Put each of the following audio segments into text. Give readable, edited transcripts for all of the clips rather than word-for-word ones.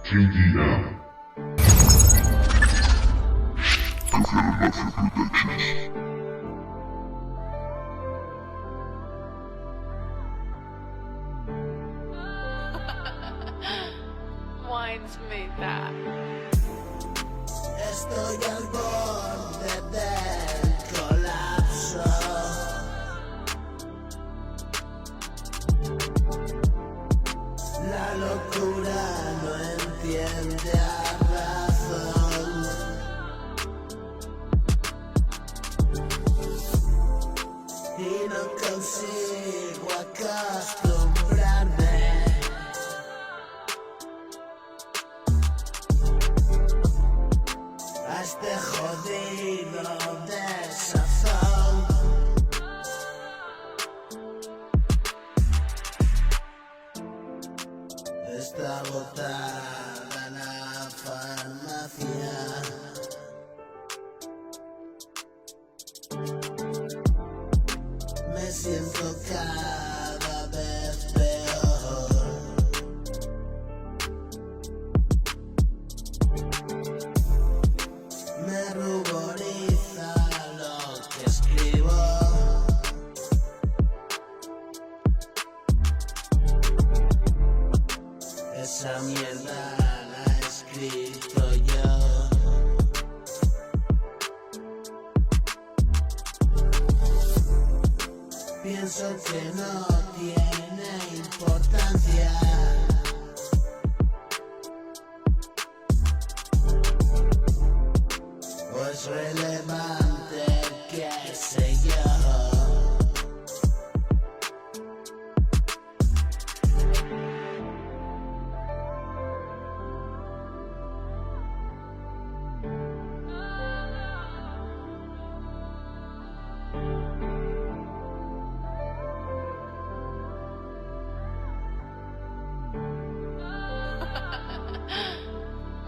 JDM. Together Productions. Wines made that. Estoy al borde del colapso. La locura no entiende a razón. Y no consigo acostumbrarme a este jodido desazón. Está agotada la farmacia. Me siento cada vez peor. Me ruboriza lo que escribo. Esa mierda la he escrito yo. Pienso que no tiene importancia. O es relevante, qué sé yo.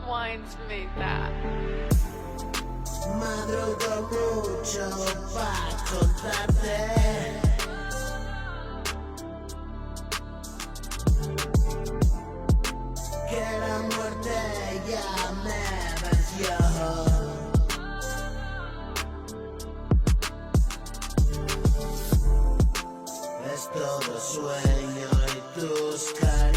Wines made that. Madrugo mucho para contarte que la muerte ya me venció. Es todo sueño y tus caras